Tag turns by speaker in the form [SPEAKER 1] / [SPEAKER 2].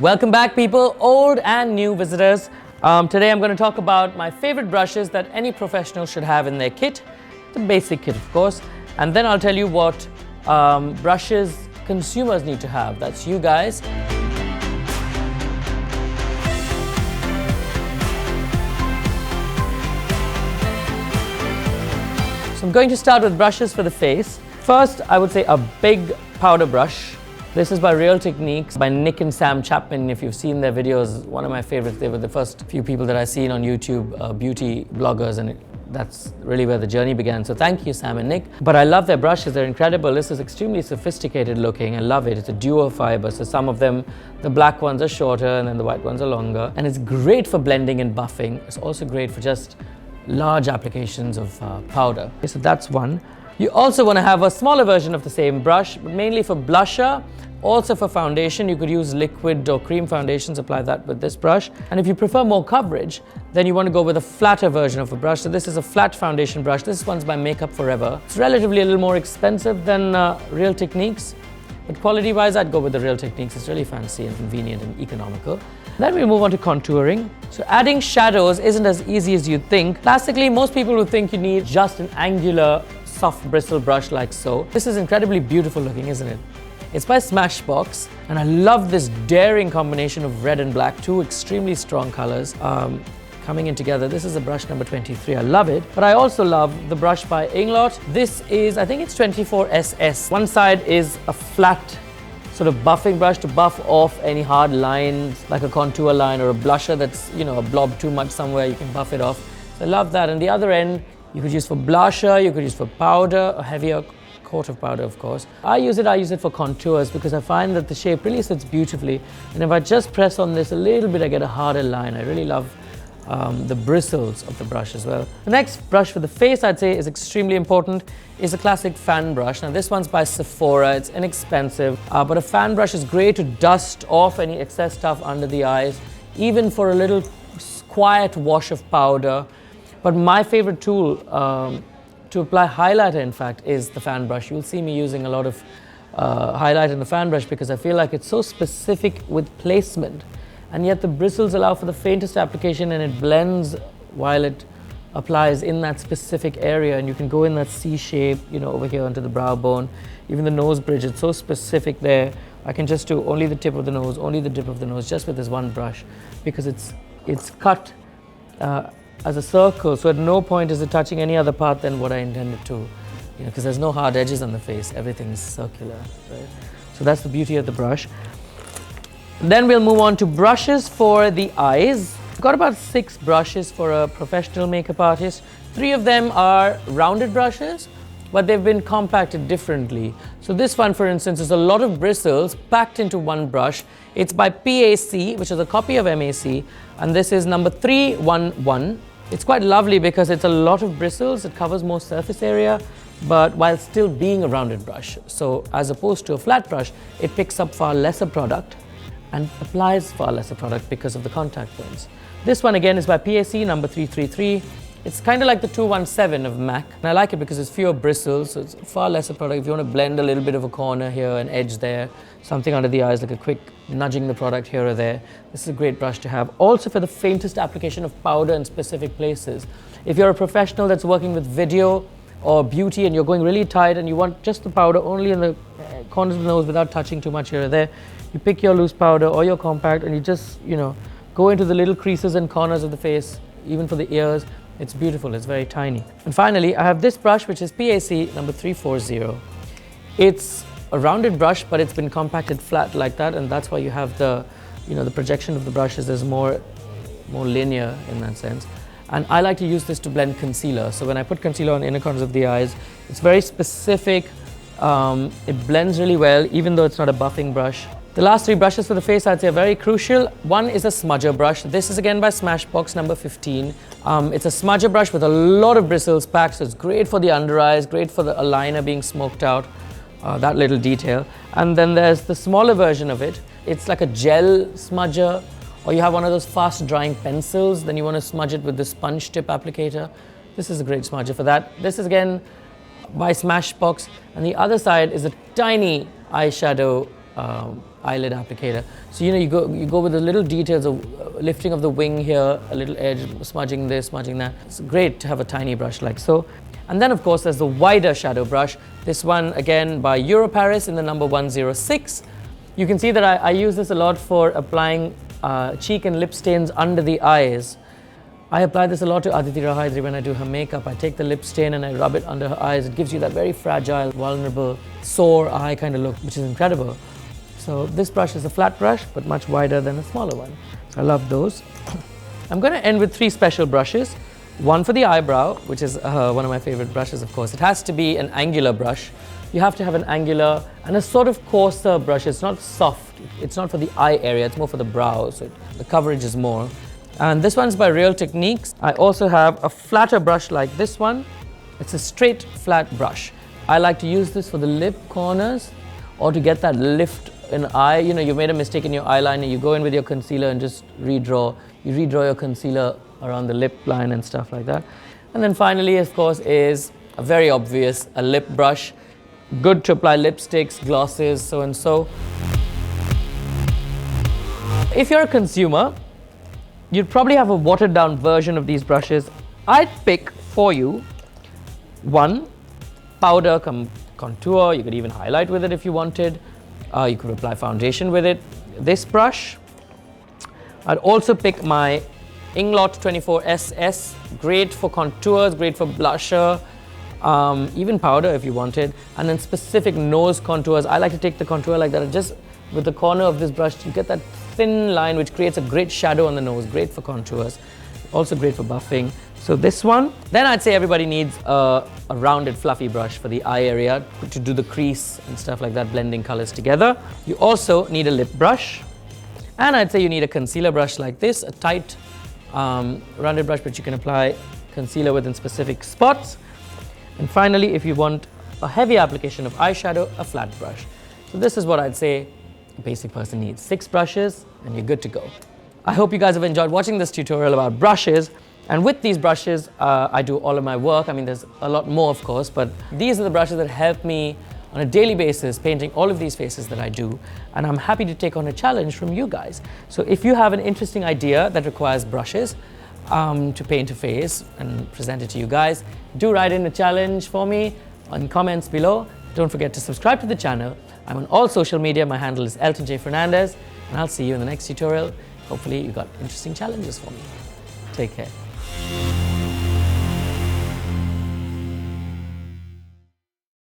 [SPEAKER 1] Welcome back, people, old and new visitors. Today I'm going to talk about my favorite brushes that any professional should have in their kit. The basic kit, of course. And then I'll tell you what brushes consumers need to have. That's you guys. So I'm going to start with brushes for the face. First, I would say a big powder brush. This is by Real Techniques by Nick and Sam Chapman. If you've seen their videos, one of my favorites. They were the first few people that I've seen on YouTube, beauty bloggers, and that's really where the journey began. So thank you, Sam and Nick. But I love their brushes. They're incredible. This is extremely sophisticated looking. I love it. It's a duo fiber. So some of them, the black ones are shorter and then the white ones are longer. And it's great for blending and buffing. It's also great for just large applications of powder. Okay, so that's one. You also want to have a smaller version of the same brush, but mainly for blusher, also for foundation. You could use liquid or cream foundations, apply that with this brush. And if you prefer more coverage, then you want to go with a flatter version of a brush. So this is a flat foundation brush. This one's by Makeup Forever. It's relatively a little more expensive than Real Techniques, but quality-wise, I'd go with the Real Techniques. It's really fancy and convenient and economical. Then we move on to contouring. So adding shadows isn't as easy as you'd think. Classically, most people would think you need just an angular, soft bristle brush like so. This is incredibly beautiful looking, isn't it? It's by Smashbox, and I love this daring combination of red and black, two extremely strong colors coming in together. This is a brush number 23. I love it, but I also love the brush by Inglot. This is, I think it's 24SS. One side is a flat sort of buffing brush to buff off any hard lines, like a contour line or a blusher that's, you know, a blob too much somewhere, you can buff it off. So I love that. And the other end, you could use for blusher, you could use for powder, a heavier coat of powder, of course. I use it for contours because I find that the shape really sits beautifully. And if I just press on this a little bit, I get a harder line. I really love the bristles of the brush as well. The next brush for the face, I'd say, is extremely important, is a classic fan brush. Now this one's by Sephora. It's inexpensive, but a fan brush is great to dust off any excess stuff under the eyes, even for a little quiet wash of powder. But my favorite tool to apply highlighter, in fact, is the fan brush. You'll see me using a lot of highlight in the fan brush because I feel like it's so specific with placement, and yet the bristles allow for the faintest application and it blends while it applies in that specific area, and you can go in that C shape, you know, over here onto the brow bone. Even the nose bridge, it's so specific there. I can just do only the tip of the nose, only the tip of the nose, just with this one brush, because it's cut as a circle, so at no point is it touching any other part than what I intended to, you know, because there's no hard edges on the face, everything's circular, right? So that's the beauty of the brush. Then we'll move on to brushes for the eyes. I've got about 6 brushes for a professional makeup artist. 3 of them are rounded brushes, but they've been compacted differently. So this one, for instance, is a lot of bristles packed into one brush. It's by PAC, which is a copy of MAC, and this is number 311. It's quite lovely because it's a lot of bristles. It covers more surface area, but while still being a rounded brush. So as opposed to a flat brush, it picks up far lesser product and applies far lesser product because of the contact points. This one again is by PAC, number 333. It's kind of like the 217 of MAC, and I like it because it's fewer bristles, so it's far lesser product. If you want to blend a little bit of a corner here, an edge there, something under the eyes, like a quick nudging the product here or there, this is a great brush to have. Also for the faintest application of powder in specific places. If you're a professional that's working with video or beauty and you're going really tight and you want just the powder only in the corners of the nose without touching too much here or there, you pick your loose powder or your compact and you just, you know, go into the little creases and corners of the face, even for the ears. It's beautiful, it's very tiny. And finally, I have this brush, which is PAC number 340. It's a rounded brush, but it's been compacted flat like that, and that's why you have the, you know, the projection of the brushes is more linear in that sense. And I like to use this to blend concealer. So when I put concealer on inner corners of the eyes, it's very specific. It blends really well, even though it's not a buffing brush. The last 3 brushes for the face, I'd say, are very crucial. One is a smudger brush. This is again by Smashbox, number 15. It's a smudger brush with a lot of bristles packed, so it's great for the under eyes, great for the eyeliner being smoked out, that little detail. And then there's the smaller version of it. It's like a gel smudger, or you have one of those fast drying pencils, then you want to smudge it with the sponge tip applicator. This is a great smudger for that. This is again by Smashbox, and the other side is a tiny eyeshadow eyelid applicator. So you go with the little details of lifting of the wing here, a little edge, smudging this, smudging that. It's great to have a tiny brush like so. And then of course there's the wider shadow brush. This one again by Paris in the number 106. You can see that I use this a lot for applying cheek and lip stains under the eyes. I apply this a lot to Aditi Rahadri when I do her makeup. I take the lip stain and I rub it under her eyes. It gives you that very fragile, vulnerable, sore eye kind of look, which is incredible. So this brush is a flat brush, but much wider than a smaller one. I love those. I'm going to end with 3 special brushes. One for the eyebrow, which is one of my favorite brushes, of course. It has to be an angular brush. You have to have an angular and a sort of coarser brush. It's not soft. It's not for the eye area. It's more for the brow, so the coverage is more. And this one's by Real Techniques. I also have a flatter brush like this one. It's a straight flat brush. I like to use this for the lip corners or to get that lift in eye. You know, you made a mistake in your eyeliner, you go in with your concealer and just redraw. You redraw your concealer around the lip line and stuff like that. And then finally, of course, is a very obvious, a lip brush. Good to apply lipsticks, glosses, so and so. If you're a consumer, you'd probably have a watered down version of these brushes. I'd pick for you one powder contour. You could even highlight with it if you wanted. You could apply foundation with it. This brush. I'd also pick my Inglot 24SS. Great for contours, great for blusher, even powder if you wanted. And then specific nose contours. I like to take the contour like that. Just with the corner of this brush, you get that thin line which creates a great shadow on the nose. Great for contours. Also great for buffing. So this one. Then I'd say everybody needs a rounded fluffy brush for the eye area to do the crease and stuff like that, blending colors together. You also need a lip brush. And I'd say you need a concealer brush like this, a tight rounded brush, but you can apply concealer within specific spots. And finally, if you want a heavy application of eyeshadow, a flat brush. So this is what I'd say a basic person needs. 6 brushes and you're good to go. I hope you guys have enjoyed watching this tutorial about brushes. And with these brushes, I do all of my work. I mean, there's a lot more, of course, but these are the brushes that help me on a daily basis painting all of these faces that I do. And I'm happy to take on a challenge from you guys. So if you have an interesting idea that requires brushes to paint a face and present it to you guys, do write in a challenge for me in comments below. Don't forget to subscribe to the channel. I'm on all social media. My handle is eltonjfernandez, and I'll see you in the next tutorial. Hopefully you got interesting challenges for me. Take care.